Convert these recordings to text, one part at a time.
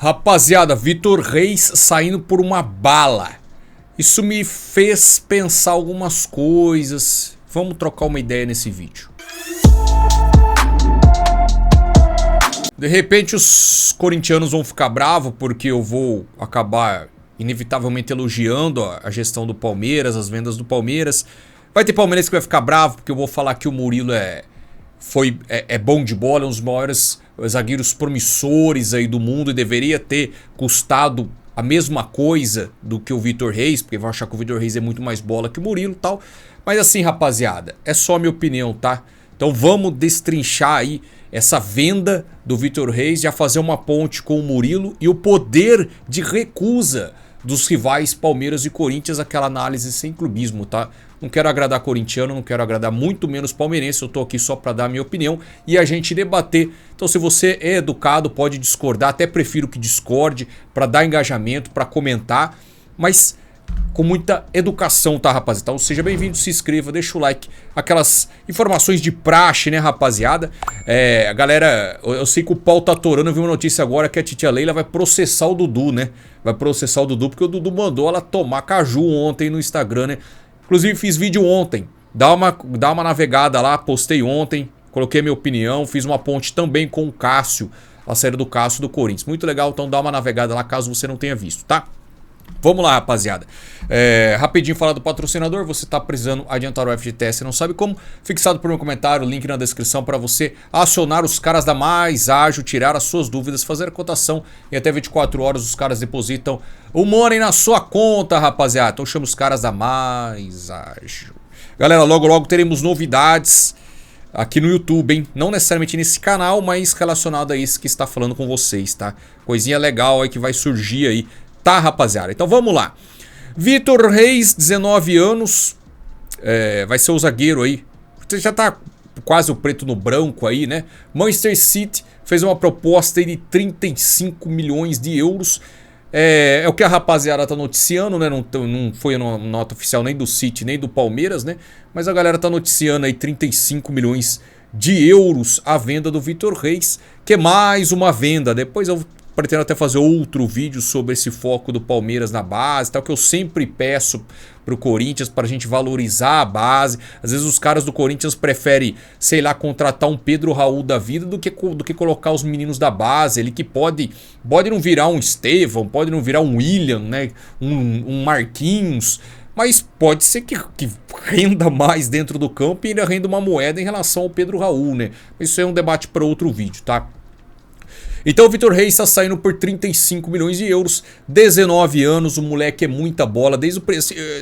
Rapaziada, Vitor Reis saindo por uma bala. Isso me fez pensar algumas coisas. Vamos trocar uma ideia nesse vídeo. De repente os corintianos vão ficar bravos porque eu vou acabar inevitavelmente elogiando a gestão do Palmeiras, as vendas do Palmeiras. Vai ter palmeirense que vai ficar bravo porque eu vou falar que o Murilo é bom de bola, é um dos maiores zagueiros promissores aí do mundo e deveria ter custado a mesma coisa do que o Vitor Reis, porque vai achar que o Vitor Reis é muito mais bola que o Murilo e tal. Mas assim, rapaziada, é só a minha opinião, tá? Então vamos destrinchar aí essa venda do Vitor Reis, já fazer uma ponte com o Murilo e o poder de recusa dos rivais Palmeiras e Corinthians, aquela análise sem clubismo, tá? Não quero agradar corintiano, não quero agradar muito menos palmeirense, eu tô aqui só pra dar a minha opinião e a gente debater. Então se você é educado, pode discordar, até prefiro que discorde, pra dar engajamento, pra comentar, mas com muita educação, tá, rapaziada? Então seja bem-vindo, se inscreva, deixa o like, aquelas informações de praxe, né, rapaziada? A galera, eu sei que o pau tá atorando, eu vi uma notícia agora que a titia Leila vai processar o Dudu, né? Vai processar o Dudu porque o Dudu mandou ela tomar caju ontem no Instagram, né? Inclusive fiz vídeo ontem, dá uma navegada lá, postei ontem, coloquei minha opinião, fiz uma ponte também com o Cássio, a série do Cássio do Corinthians. Muito legal, então dá uma navegada lá caso você não tenha visto, tá? Vamos lá, rapaziada. Rapidinho falar do patrocinador. Você tá precisando adiantar o FGTS e não sabe como? Fixado por meu comentário, link na descrição para você acionar os caras da Mais Ágil, tirar as suas dúvidas, fazer a cotação em até 24 horas os caras depositam o money na sua conta, rapaziada. Então chama os caras da Mais Ágil. Galera, logo teremos novidades aqui no YouTube, hein? Não necessariamente nesse canal, mas relacionado a esse que está falando com vocês, tá? Coisinha legal aí que vai surgir aí. Tá, rapaziada? Então vamos lá. Vitor Reis, 19 anos. Vai ser o zagueiro aí. Você já tá quase o preto no branco aí, né? Manchester City fez uma proposta aí de 35 milhões de euros. É o que a rapaziada tá noticiando, né? Não foi a nota oficial nem do City, nem do Palmeiras, né? Mas a galera tá noticiando aí 35 milhões de euros a venda do Vitor Reis, que é mais uma venda. Depois eu pretendo até fazer outro vídeo sobre esse foco do Palmeiras na base, tal, que eu sempre peço pro Corinthians pra gente valorizar a base. Às vezes os caras do Corinthians preferem, sei lá, contratar um Pedro Raul da vida do que colocar os meninos da base. Ele que pode não virar um Estevão, pode não virar um William, né? Um Marquinhos, mas pode ser que renda mais dentro do campo e ainda renda uma moeda em relação ao Pedro Raul, né? Isso é um debate para outro vídeo, tá? Então o Vitor Reis está saindo por 35 milhões de euros, 19 anos, o moleque é muita bola, desde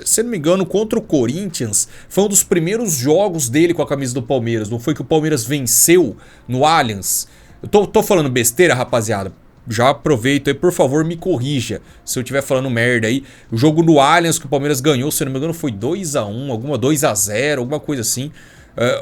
se não me engano, contra o Corinthians, foi um dos primeiros jogos dele com a camisa do Palmeiras, não foi que o Palmeiras venceu no Allianz? Eu tô falando besteira, rapaziada? Já aproveito aí, por favor, me corrija se eu estiver falando merda aí. O jogo no Allianz que o Palmeiras ganhou, se não me engano, foi 2-1, 2-0, alguma coisa assim.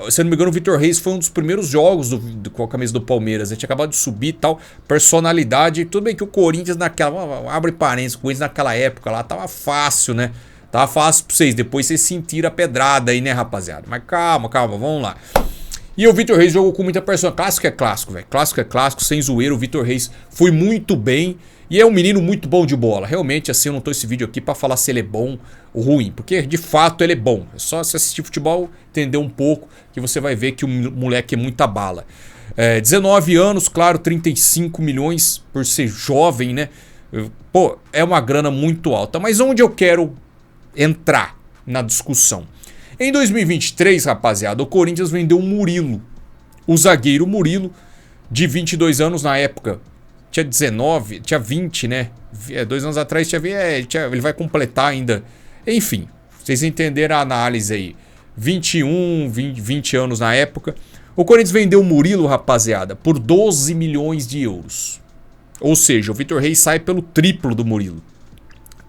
Se eu não me engano, o Vitor Reis foi um dos primeiros jogos com a camisa do Palmeiras. Ele tinha acabado de subir e tal. Personalidade. Tudo bem que o Corinthians naquela... Abre parênteses, o Corinthians naquela época lá tava fácil, né? Tava fácil pra vocês. Depois vocês sentiram a pedrada aí, né, rapaziada? Mas calma, vamos lá. E o Vitor Reis jogou com muita personalidade. Clássico é clássico, velho. Clássico é clássico, sem zoeira. O Vitor Reis foi muito bem. E é um menino muito bom de bola. Realmente, assim, eu não tô esse vídeo aqui pra falar se ele é bom ou ruim. Porque, de fato, ele é bom. É só se assistir futebol, entender um pouco, que você vai ver que o moleque é muita bala. 19 anos, claro, 35 milhões por ser jovem, né? Pô, é uma grana muito alta. Mas onde eu quero entrar na discussão? Em 2023, rapaziada, o Corinthians vendeu o Murilo. O zagueiro Murilo, de 22 anos na época. Tinha 19, tinha 20, né? 2 anos atrás ele vai completar ainda. Enfim, vocês entenderam a análise aí. 21, 20 anos na época. O Corinthians vendeu o Murilo, rapaziada, por 12 milhões de euros. Ou seja, o Vitor Reis sai pelo triplo do Murilo.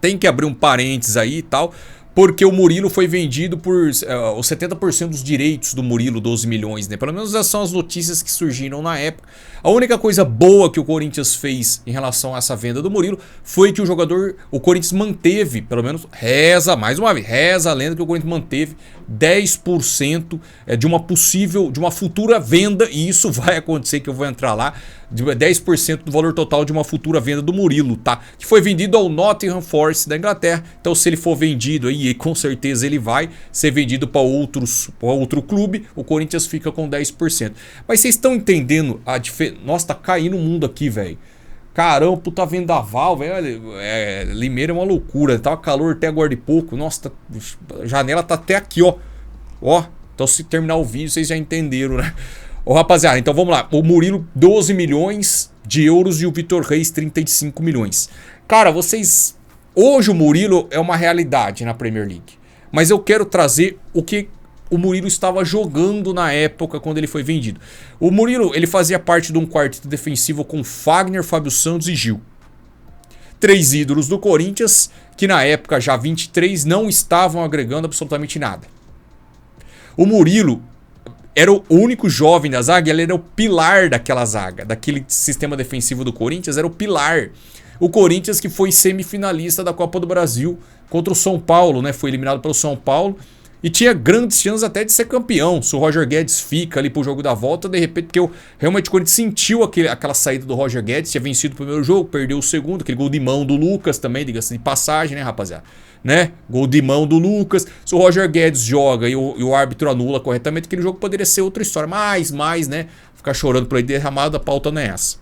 Tem que abrir um parênteses aí e tal, porque o Murilo foi vendido por os 70% dos direitos do Murilo, 12 milhões, né? Pelo menos essas são as notícias que surgiram na época. A única coisa boa que o Corinthians fez em relação a essa venda do Murilo foi que o Corinthians manteve, pelo menos reza, mais uma vez, reza a lenda que o Corinthians manteve 10% de uma futura venda, e isso vai acontecer, que eu vou entrar lá, 10% do valor total de uma futura venda do Murilo, tá? Que foi vendido ao Nottingham Forest da Inglaterra. Então, se ele for vendido aí, e com certeza ele vai ser vendido para outro clube, o Corinthians fica com 10%. Mas vocês estão entendendo a diferença? Nossa, tá caindo o mundo aqui, velho. Caramba, puta vendaval, velho. Limeira é uma loucura. Tava calor até agora de pouco. Nossa, a janela tá até aqui, ó. Ó, então se terminar o vídeo, vocês já entenderam, né? Ô, rapaziada, então vamos lá. O Murilo, 12 milhões de euros e o Vitor Reis, 35 milhões. Cara, vocês... Hoje o Murilo é uma realidade na Premier League. Mas eu quero trazer o que o Murilo estava jogando na época quando ele foi vendido. O Murilo, ele fazia parte de um quarteto defensivo com Fagner, Fábio Santos e Gil. 3 ídolos do Corinthians que na época, já 23, não estavam agregando absolutamente nada. O Murilo era o único jovem da zaga, ele era o pilar daquela zaga, daquele sistema defensivo do Corinthians, era o pilar. O Corinthians que foi semifinalista da Copa do Brasil contra o São Paulo, né? Foi eliminado pelo São Paulo e tinha grandes chances até de ser campeão. Se o Roger Guedes fica ali pro jogo da volta, de repente, porque realmente o Corinthians sentiu aquela saída do Roger Guedes, tinha vencido o primeiro jogo, perdeu o segundo, aquele gol de mão do Lucas também, diga-se de passagem, né, rapaziada? Né? Gol de mão do Lucas. Se o Roger Guedes joga e o árbitro anula corretamente, aquele jogo poderia ser outra história. Mas, né? Ficar chorando por aí derramado, a pauta não é essa.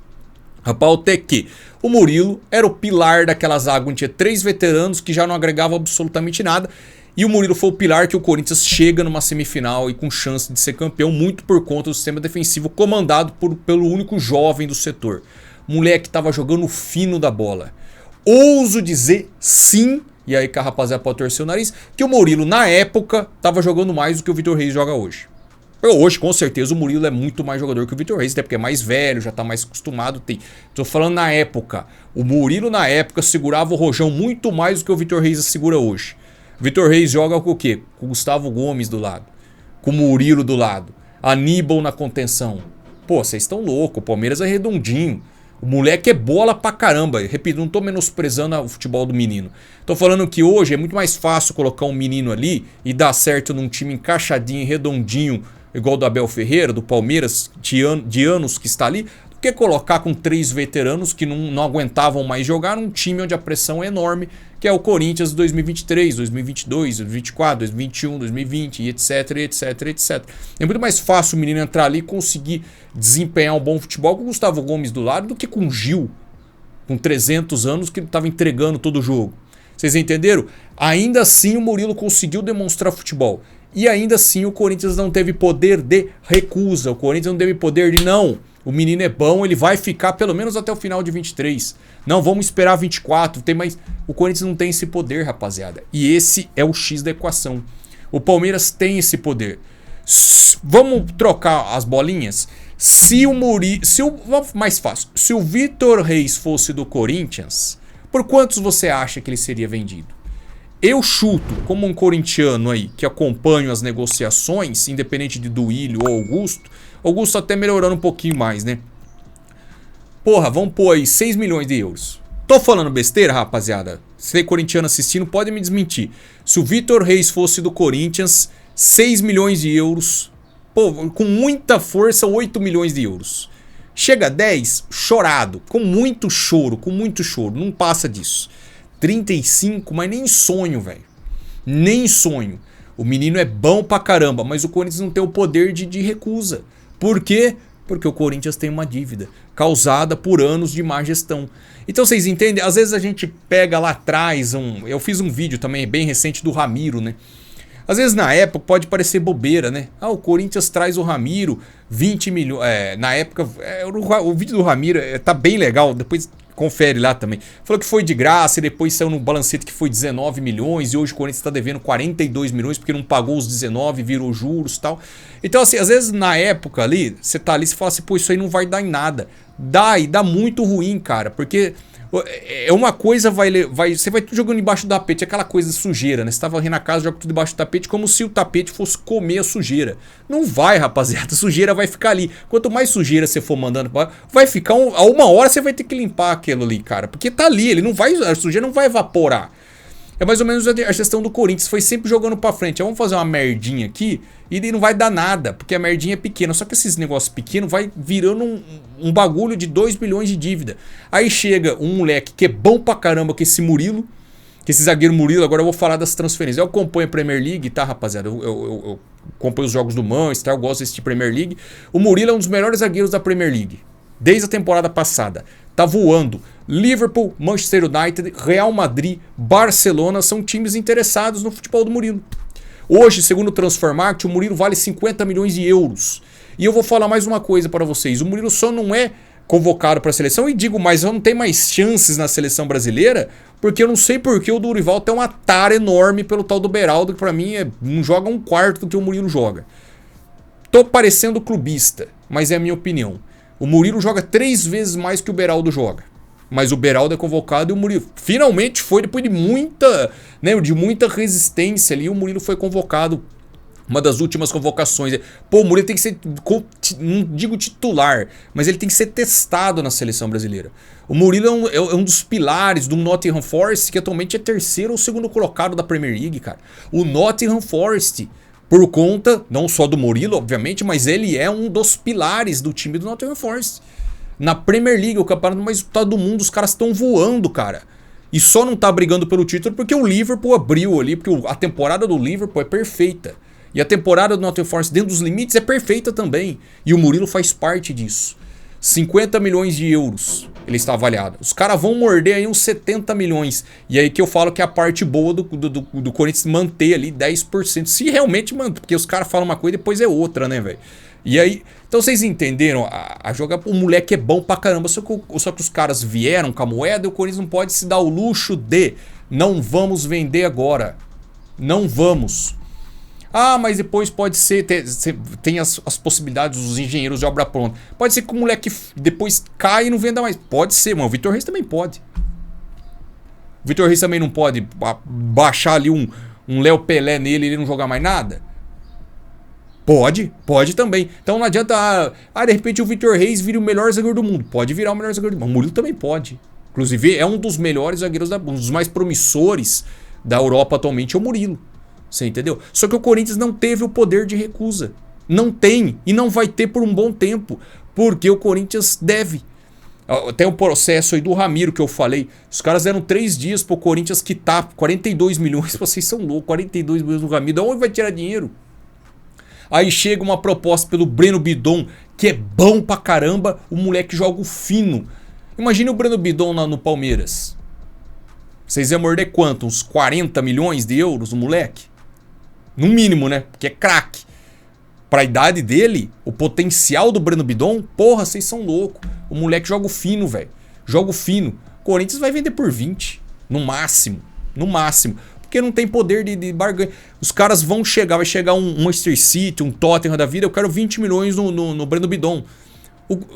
A pauta é que o Murilo era o pilar daquela zaga, onde tinha 3 veteranos que já não agregavam absolutamente nada. E o Murilo foi o pilar que o Corinthians chega numa semifinal e com chance de ser campeão, muito por conta do sistema defensivo comandado pelo único jovem do setor. Moleque que estava jogando fino da bola. Ouso dizer sim, e aí que a rapaziada pode torcer o nariz, que o Murilo na época estava jogando mais do que o Vitor Reis joga hoje. Hoje, com certeza, o Murilo é muito mais jogador que o Vitor Reis, até porque é mais velho, já tá mais acostumado. Tô falando na época. O Murilo, na época, segurava o rojão muito mais do que o Vitor Reis segura hoje. O Vitor Reis joga com o quê? Com o Gustavo Gomes do lado. Com o Murilo do lado. Aníbal na contenção. Pô, vocês estão loucos. O Palmeiras é redondinho. O moleque é bola pra caramba. Repito, não tô menosprezando o futebol do menino. Tô falando que hoje é muito mais fácil colocar um menino ali e dar certo num time encaixadinho, redondinho, igual do Abel Ferreira, do Palmeiras, de anos que está ali, do que colocar com 3 veteranos que não aguentavam mais jogar num time onde a pressão é enorme, que é o Corinthians de 2023, 2022, 2024, 2021, 2020, e etc, etc, etc. É muito mais fácil o menino entrar ali e conseguir desempenhar um bom futebol com o Gustavo Gomes do lado do que com o Gil, com 300 anos, que estava entregando todo o jogo. Vocês entenderam? Ainda assim o Murilo conseguiu demonstrar futebol. E ainda assim o Corinthians não teve poder de recusa. O Corinthians não teve poder de não. O menino é bom, ele vai ficar pelo menos até o final de 23. Não, vamos esperar 24. Tem mais. O Corinthians não tem esse poder, rapaziada. E esse é o X da equação. O Palmeiras tem esse poder. Vamos trocar as bolinhas? Vamos mais fácil. Se o Vitor Reis fosse do Corinthians, por quantos você acha que ele seria vendido? Eu chuto, como um corintiano aí, que acompanho as negociações, independente de Duílio ou Augusto até melhorando um pouquinho mais, né? Porra, vamos pôr aí 6 milhões de euros. Tô falando besteira, rapaziada? Se é corintiano assistindo, pode me desmentir. Se o Vitor Reis fosse do Corinthians, 6 milhões de euros, pô, com muita força, 8 milhões de euros. Chega a 10, chorado, com muito choro, não passa disso. 35, mas nem sonho, velho. Nem sonho. O menino é bom pra caramba, mas o Corinthians não tem o poder de recusa. Por quê? Porque o Corinthians tem uma dívida causada por anos de má gestão. Então vocês entendem? Às vezes a gente pega lá atrás, eu fiz um vídeo também bem recente do Ramiro, né? Às vezes na época pode parecer bobeira, né? Ah, o Corinthians traz o Ramiro, 20 milhões... na época, o vídeo do Ramiro tá bem legal, depois... Confere lá também. Falou que foi de graça e depois saiu no balancete que foi 19 milhões e hoje o Corinthians está devendo 42 milhões porque não pagou os 19, virou juros e tal. Então assim, às vezes na época ali, você tá ali e fala assim, pô, isso aí não vai dar em nada. Dá e dá muito ruim, cara, porque é uma coisa você vai tudo jogando embaixo do tapete, aquela coisa de sujeira, né? Você tá varrendo a casa, joga tudo debaixo do tapete como se o tapete fosse comer a sujeira. Não vai, rapaziada, a sujeira vai ficar ali. Quanto mais sujeira você for mandando, vai ficar a uma hora você vai ter que limpar aquilo ali, cara, porque tá ali, a sujeira não vai evaporar. É mais ou menos a gestão do Corinthians, foi sempre jogando pra frente. Vamos fazer uma merdinha aqui e não vai dar nada, porque a merdinha é pequena. Só que esses negócios pequenos vai virando um bagulho de 2 bilhões de dívida. Aí chega um moleque que é bom pra caramba, que é esse Murilo, que esse zagueiro Murilo. Agora eu vou falar das transferências. Eu acompanho a Premier League, tá, rapaziada? Eu acompanho os jogos do Manchester, eu gosto desse Premier League. O Murilo é um dos melhores zagueiros da Premier League, desde a temporada passada. Tá voando. Liverpool, Manchester United, Real Madrid, Barcelona são times interessados no futebol do Murilo. Hoje, segundo o Transfermarkt, o Murilo vale 50 milhões de euros. E eu vou falar mais uma coisa para vocês. O Murilo só não é convocado para a seleção, e digo mais, não tem mais chances na seleção brasileira, porque eu não sei porque o Dorival tem uma tara enorme pelo tal do Beraldo, que para mim não joga um quarto do que o Murilo joga. Tô parecendo clubista, mas é a minha opinião. O Murilo joga 3 vezes mais que o Beraldo joga. Mas o Beraldo é convocado e o Murilo finalmente foi, depois de muita resistência ali, o Murilo foi convocado. Uma das últimas convocações. Pô, o Murilo tem que ser, não digo titular, mas ele tem que ser testado na seleção brasileira. O Murilo é um dos pilares do Nottingham Forest, que atualmente é 3º ou 2º colocado da Premier League, cara. O Nottingham Forest, por conta, não só do Murilo, obviamente, mas ele é um dos pilares do time do Nottingham Forest. Na Premier League, o campeonato mais disputado do mundo, os caras estão voando, cara. E só não tá brigando pelo título porque o Liverpool abriu ali, porque a temporada do Liverpool é perfeita. E a temporada do Nottingham Forest, dentro dos limites, é perfeita também. E o Murilo faz parte disso. 50 milhões de euros ele está avaliado. Os caras vão morder aí uns 70 milhões. E aí que eu falo que é a parte boa do Corinthians manter ali 10%. Se realmente mantém, porque os caras falam uma coisa e depois é outra, né, velho? E aí, então vocês entenderam a jogar? O moleque é bom pra caramba, só que os caras vieram com a moeda e o Corinthians não pode se dar o luxo de não vamos vender agora. Não vamos. Ah, mas depois pode ser, tem as possibilidades dos engenheiros de obra pronta. Pode ser que o moleque depois cai e não venda mais. Pode ser, mano. O Vitor Reis também pode. O Vitor Reis também não pode baixar ali um Léo Pelé nele e ele não jogar mais nada? Pode também. Então não adianta, de repente o Vitor Reis vira o melhor zagueiro do mundo. Pode virar o melhor zagueiro do mundo. O Murilo também pode. Inclusive é um dos melhores zagueiros, um dos mais promissores da Europa atualmente é o Murilo. Você entendeu? Só que o Corinthians não teve o poder de recusa. Não tem. E não vai ter por um bom tempo. Porque o Corinthians deve. Tem um processo aí do Ramiro que eu falei. Os caras deram 3 dias pro Corinthians quitar 42 milhões. Vocês são loucos. 42 milhões do Ramiro. De onde vai tirar dinheiro? Aí chega uma proposta pelo Breno Bidon, que é bom pra caramba. O moleque joga o fino. Imagine o Breno Bidon no Palmeiras. Vocês iam morder quanto? Uns 40 milhões de euros o moleque? No mínimo, né? Porque é craque. Pra idade dele, o potencial do Breno Bidon, porra, vocês são loucos. O moleque joga o fino, velho. Joga o fino. O Corinthians vai vender por 20. No máximo. No máximo. Porque não tem poder de barganha. Os caras vão chegar, vai chegar um Manchester City, um Tottenham da vida. Eu quero 20 milhões no Breno Bidon.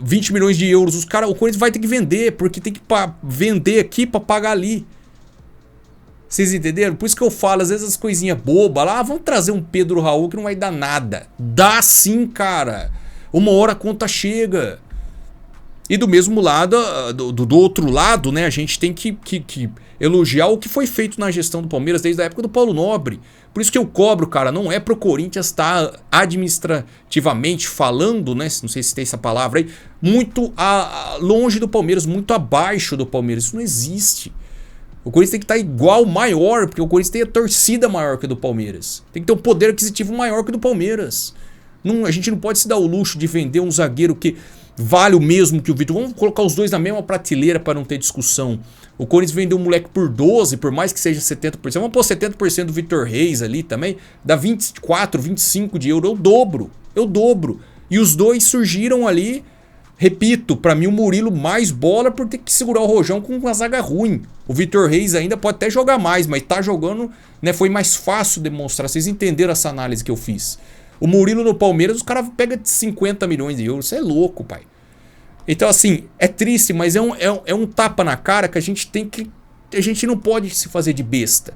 20 milhões de euros. O Corinthians vai ter que vender, porque tem que vender aqui pra pagar ali. Vocês entenderam? Por isso que eu falo, às vezes as coisinhas bobas lá, vamos trazer um Pedro Raul que não vai dar nada. Dá sim, cara. Uma hora a conta chega. E do mesmo lado, do outro lado, né, a gente tem que elogiar o que foi feito na gestão do Palmeiras desde a época do Paulo Nobre. Por isso que eu cobro, cara, não é pro Corinthians estar administrativamente falando, né, não sei se tem essa palavra aí, muito longe do Palmeiras, muito abaixo do Palmeiras. Isso não existe. O Corinthians tem que estar igual, maior, porque o Corinthians tem a torcida maior que a do Palmeiras. Tem que ter um poder aquisitivo maior que o do Palmeiras. A gente não pode se dar o luxo de vender um zagueiro que vale o mesmo que o Vitor. Vamos colocar os dois na mesma prateleira para não ter discussão. O Corinthians vendeu um moleque por 12, por mais que seja 70%. Vamos pôr 70% do Vitor Reis ali também. Dá 24, 25 de euro. Eu dobro. E os dois surgiram ali. Repito, pra mim o Murilo mais bola por ter que segurar o Rojão com uma zaga ruim. O Vitor Reis ainda pode até jogar mais, mas tá jogando, né? Foi mais fácil demonstrar. Vocês entenderam essa análise que eu fiz. O Murilo no Palmeiras, os caras pegam 50 milhões de euros. Você é louco, pai. Então, assim, é triste, mas é um tapa na cara que a gente não pode se fazer de besta.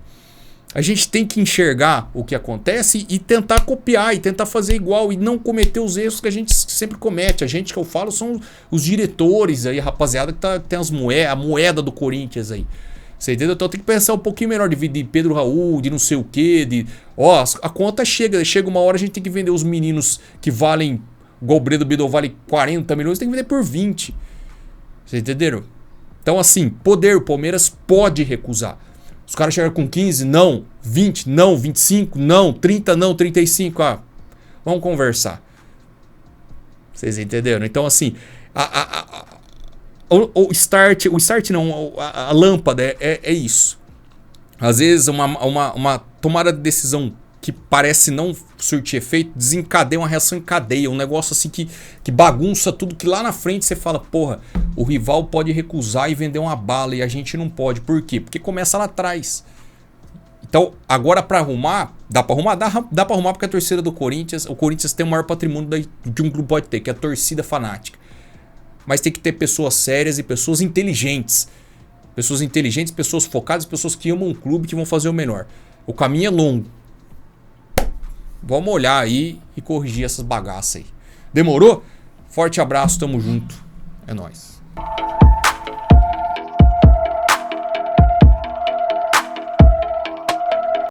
A gente tem que enxergar o que acontece e tentar copiar e tentar fazer igual e não cometer os erros que a gente sempre comete. A gente que eu falo são os diretores aí, rapaziada, que tem a moeda do Corinthians aí. Você entendeu? Então tem que pensar um pouquinho melhor de Pedro Raul, de não sei o que, a conta chega uma hora a gente tem que vender os meninos que valem, igual o Bredo Bidon vale 40 milhões, tem que vender por 20. Vocês entenderam? Então assim, poder, o Palmeiras pode recusar. Os caras chegaram com 15, não, 20, não, 25, não, 30, não, 35, vamos conversar. Vocês entenderam? Então assim, o start não, a lâmpada é isso. Às vezes uma tomada de decisão que parece não surtir efeito desencadeia uma reação em cadeia, um negócio assim que bagunça tudo, que lá na frente você fala, porra, o rival pode recusar e vender uma bala e a gente não pode. Por quê? Porque começa lá atrás. Então, agora pra arrumar, dá pra arrumar? Dá pra arrumar porque a torcida do Corinthians, o Corinthians tem o maior patrimônio de um clube pode ter, que é a torcida fanática. Mas tem que ter pessoas sérias e pessoas inteligentes. Pessoas inteligentes, pessoas focadas, pessoas que amam um clube, que vão fazer o melhor. O caminho é longo. Vamos olhar aí e corrigir essas bagaças aí. Demorou? Forte abraço, tamo junto. É nóis.